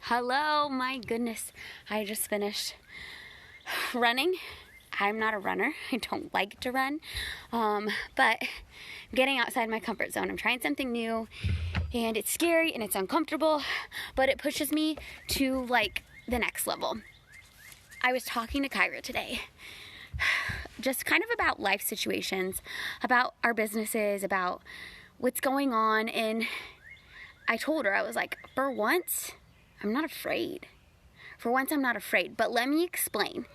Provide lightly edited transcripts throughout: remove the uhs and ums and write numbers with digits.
Hello, my goodness. I just finished running. I'm not a runner. I don't like to run. But getting outside my comfort zone. I'm trying something new and it's scary and it's uncomfortable, but it pushes me to like the next level. I was talking to Kyra today, just kind of about life situations, about our businesses, about what's going on. And I told her, I was like, for once, I'm not afraid. For once, I'm not afraid. But let me explain.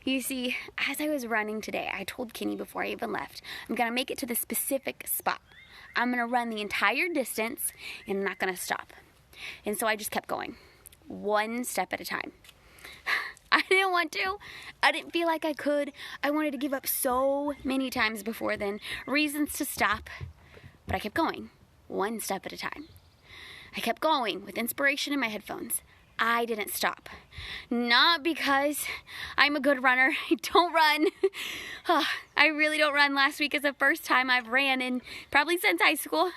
You see, as I was running today, I told Kenny before I even left, I'm going to make it to the specific spot. I'm going to run the entire distance and I'm not going to stop. And so I just kept going, one step at a time. I didn't want to. I didn't feel like I could. I wanted to give up so many times before then, reasons to stop. But I kept going, one step at a time. I kept going with inspiration in my headphones. I didn't stop. Not because I'm a good runner. I don't run. I really don't run. Last week is the first time I've ran in probably since high school.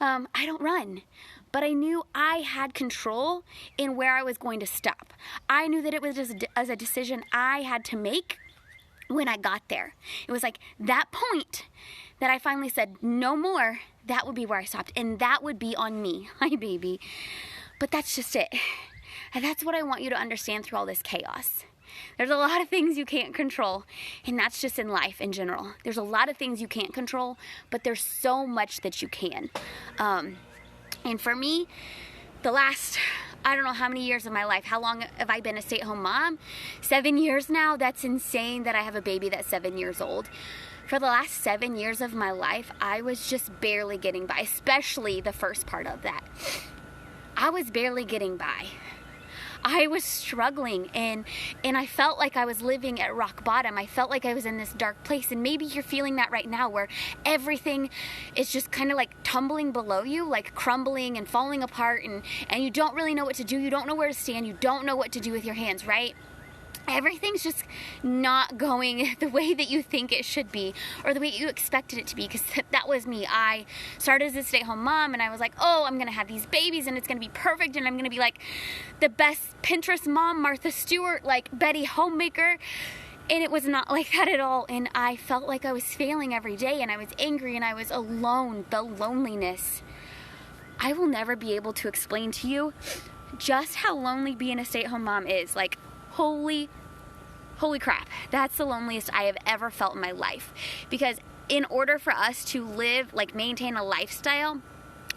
I don't run. But I knew I had control in where I was going to stop. I knew that it was just as a decision I had to make when I got there. It was like that point that I finally said, no more, that would be where I stopped. And that would be on me. Hi, baby. But that's just it. And that's what I want you to understand through all this chaos. There's a lot of things you can't control, and that's just in life in general. There's a lot of things you can't control, but there's so much that you can. And for me, the last, I don't know how many years of my life, how long have I been a stay-at-home mom? 7 years now. That's insane that I have a baby that's 7 years old. For the last 7 years of my life, I was just barely getting by, especially the first part of that. I was barely getting by. I was struggling and I felt like I was living at rock bottom. I felt like I was in this dark place, and maybe you're feeling that right now where everything is just kind of like tumbling below you, like crumbling and falling apart, and you don't really know what to do. You don't know where to stand. You don't know what to do with your hands, right? Everything's just not going the way that you think it should be or the way you expected it to be, because that was me. I started as a stay-at-home mom and I was like, oh, I'm going to have these babies and it's going to be perfect and I'm going to be like the best Pinterest mom, Martha Stewart, like Betty Homemaker. And it was not like that at all. And I felt like I was failing every day and I was angry and I was alone. The loneliness. I will never be able to explain to you just how lonely being a stay-at-home mom is. Like, holy crap, that's the loneliest I have ever felt in my life. Because in order for us to live, like maintain a lifestyle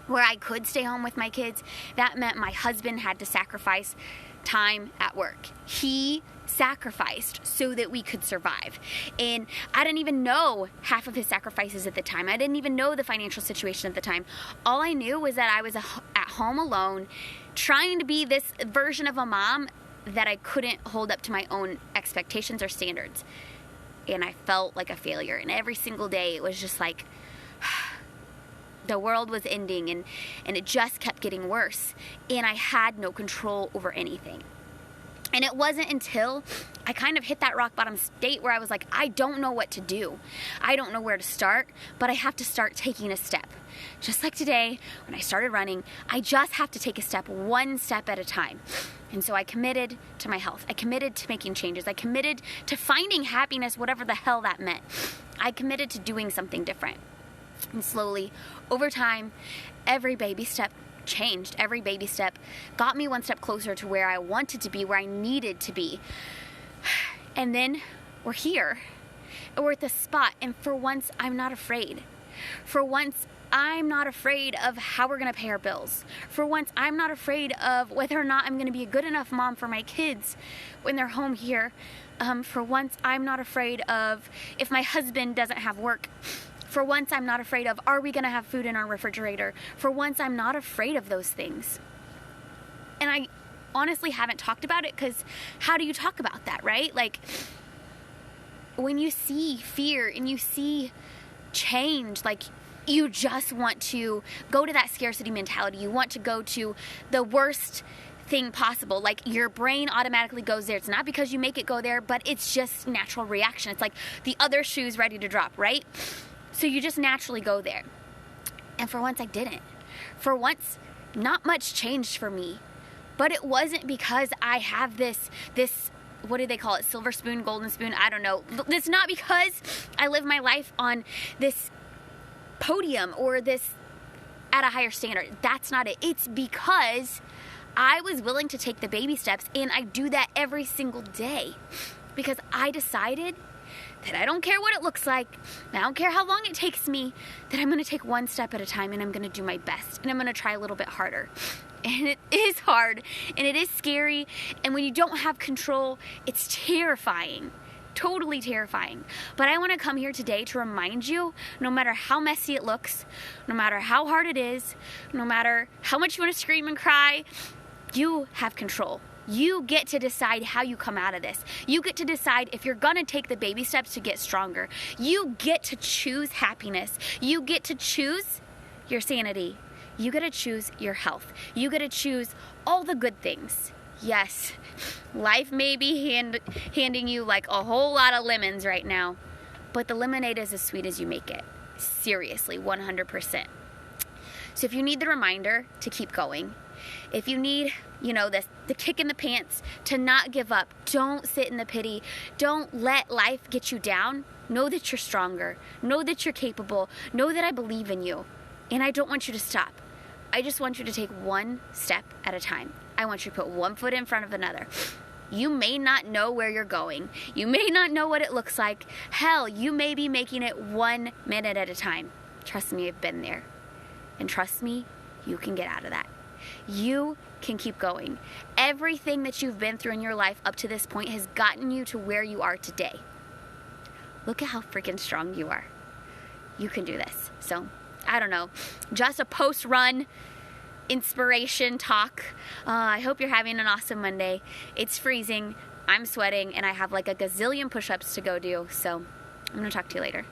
where I could stay home with my kids, that meant my husband had to sacrifice time at work. He sacrificed so that we could survive. And I didn't even know half of his sacrifices at the time. I didn't even know the financial situation at the time. All I knew was that I was at home alone, trying to be this version of a mom that I couldn't hold up to my own expectations or standards. And I felt like a failure. And every single day it was just like the world was ending and it just kept getting worse. And I had no control over anything. And it wasn't until I kind of hit that rock bottom state where I was like, I don't know what to do. I don't know where to start, but I have to start taking a step. Just like today, when I started running, I just have to take a step, one step at a time. And so I committed to my health. I committed to making changes. I committed to finding happiness, whatever the hell that meant. I committed to doing something different. And slowly, over time, every baby step changed. Every baby step got me one step closer to where I wanted to be, where I needed to be. And then we're here. And we're at this spot. And for once, I'm not afraid. For once, I'm not afraid of how we're going to pay our bills. For once, I'm not afraid of whether or not I'm going to be a good enough mom for my kids when they're home here. For once, I'm not afraid of if my husband doesn't have work. For once, I'm not afraid of, are we going to have food in our refrigerator? For once, I'm not afraid of those things. And I honestly haven't talked about it because how do you talk about that, right? Like, when you see fear and you see change, like, you just want to go to that scarcity mentality. You want to go to the worst thing possible. Like, your brain automatically goes there. It's not because you make it go there, but it's just natural reaction. It's like the other shoe's ready to drop, right? So you just naturally go there. And for once, I didn't. For once, not much changed for me. But it wasn't because I have this, what do they call it? Silver spoon, golden spoon? I don't know. It's not because I live my life on this podium or this at a higher standard. That's not it. It's because I was willing to take the baby steps, and I do that every single day because I decided that I don't care what it looks like, I don't care how long it takes me, that I'm going to take one step at a time, and I'm going to do my best, and I'm going to try a little bit harder. And it is hard, and it is scary, and when you don't have control, it's terrifying. Totally terrifying. But I want to come here today to remind you, no matter how messy it looks, no matter how hard it is, no matter how much you want to scream and cry, you have control. You get to decide how you come out of this. You get to decide if you're gonna take the baby steps to get stronger. You get to choose happiness. You get to choose your sanity. You get to choose your health. You get to choose all the good things. Yes, life may be handing you like a whole lot of lemons right now, but the lemonade is as sweet as you make it. Seriously, 100%. So if you need the reminder to keep going, if you need, the kick in the pants to not give up, don't sit in the pity, don't let life get you down. Know that you're stronger. Know that you're capable. Know that I believe in you. And I don't want you to stop. I just want you to take one step at a time. I want you to put one foot in front of another. You may not know where you're going. You may not know what it looks like. Hell, you may be making it 1 minute at a time. Trust me, I've been there. And trust me, you can get out of that. You can keep going. Everything that you've been through in your life up to this point has gotten you to where you are today. Look at how freaking strong you are. You can do this. So, I don't know. Just a post-run inspiration talk. I hope you're having an awesome Monday. It's freezing. I'm sweating, and I have like a gazillion push-ups to go do. So, I'm going to talk to you later.